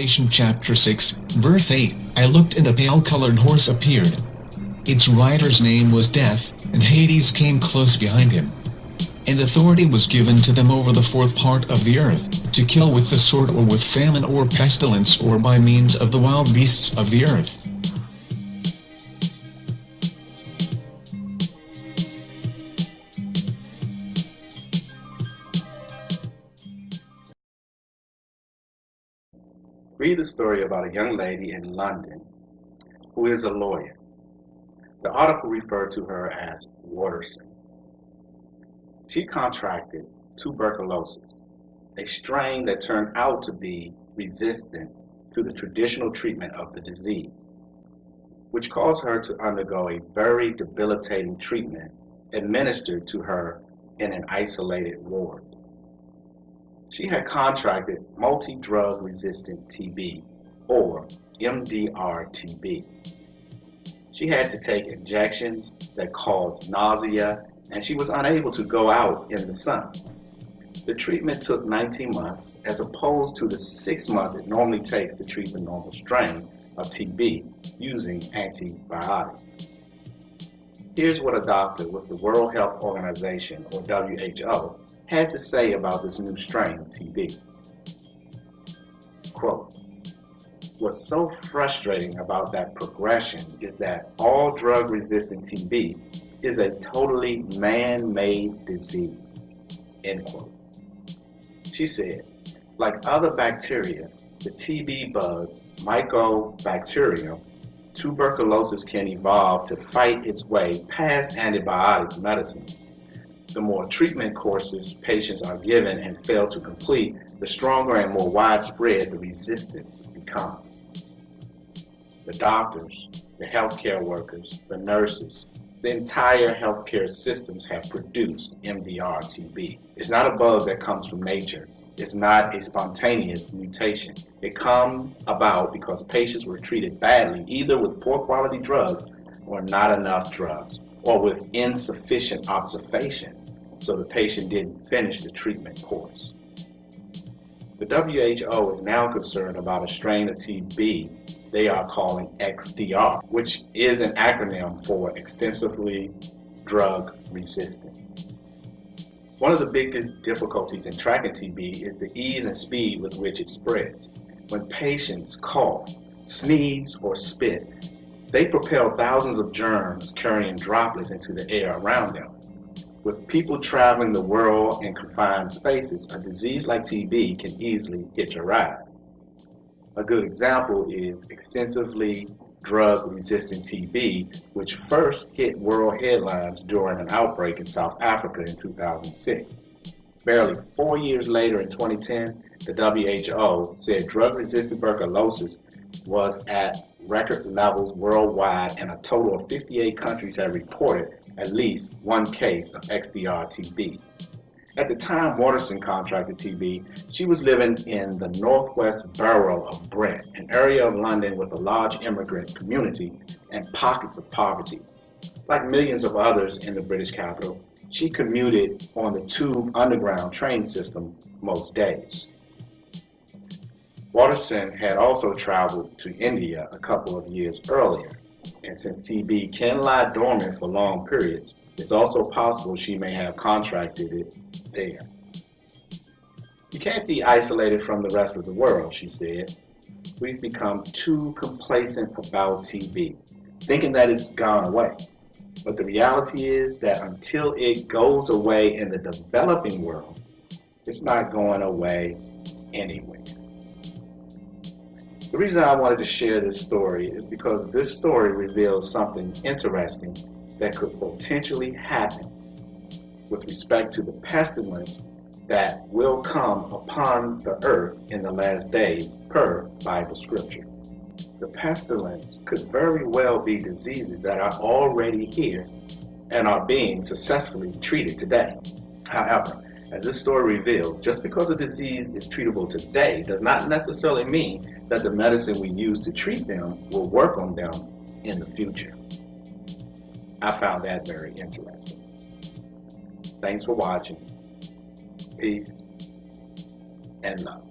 Revelation chapter 6, verse 8, I looked and a pale-colored horse appeared. Its rider's name was Death, and Hades came close behind him. And authority was given to them over the fourth part of the earth, to kill with the sword or with famine or pestilence or by means of the wild beasts of the earth. Read the story about a young lady in London who is a lawyer. The article referred to her as Watterson. She contracted tuberculosis, a strain that turned out to be resistant to the traditional treatment of the disease, which caused her to undergo a very debilitating treatment administered to her in an isolated ward. She had contracted multi-drug resistant TB, or MDR-TB. She had to take injections that caused nausea, and she was unable to go out in the sun. The treatment took 19 months, as opposed to the 6 months it normally takes to treat the normal strain of TB using antibiotics. Here's what a doctor with the World Health Organization, or WHO, had to say about this new strain of TB. Quote, "What's so frustrating about that progression is that all drug-resistant TB is a totally man-made disease," end quote. She said, like other bacteria, the TB bug, Mycobacterium, tuberculosis can evolve to fight its way past antibiotic medicines. The more treatment courses patients are given and fail to complete, the stronger and more widespread the resistance becomes. The doctors, the healthcare workers, the nurses, the entire healthcare systems have produced MDR-TB. It's not a bug that comes from nature. It's not a spontaneous mutation. It comes about because patients were treated badly, either with poor quality drugs or not enough drugs, or with insufficient observation, so the patient didn't finish the treatment course. The WHO is now concerned about a strain of TB they are calling XDR, which is an acronym for extensively drug resistant. One of the biggest difficulties in tracking TB is the ease and speed with which it spreads. When patients cough, sneeze, or spit, they propel thousands of germs carrying droplets into the air around them. With people traveling the world in confined spaces, a disease like TB can easily hitch a ride. A good example is extensively drug-resistant TB, which first hit world headlines during an outbreak in South Africa in 2006. Barely 4 years later, in 2010, the WHO said drug-resistant tuberculosis was at record levels worldwide, and a total of 58 countries have reported at least one case of XDR-TB. At the time Watterson contracted TB, she was living in the northwest borough of Brent, an area of London with a large immigrant community and pockets of poverty. Like millions of others in the British capital, she commuted on the Tube underground train system most days. Watterson had also traveled to India a couple of years earlier, and since TB can lie dormant for long periods, it's also possible she may have contracted it there. "You can't be isolated from the rest of the world," she said. "We've become too complacent about TB, thinking that it's gone away. But the reality is that until it goes away in the developing world, it's not going away anywhere." The reason I wanted to share this story is because this story reveals something interesting that could potentially happen with respect to the pestilence that will come upon the earth in the last days per Bible scripture. The pestilence could very well be diseases that are already here and are being successfully treated today. However, as this story reveals, just because a disease is treatable today does not necessarily mean that the medicine we use to treat them will work on them in the future. I found that very interesting. Thanks for watching. Peace and love.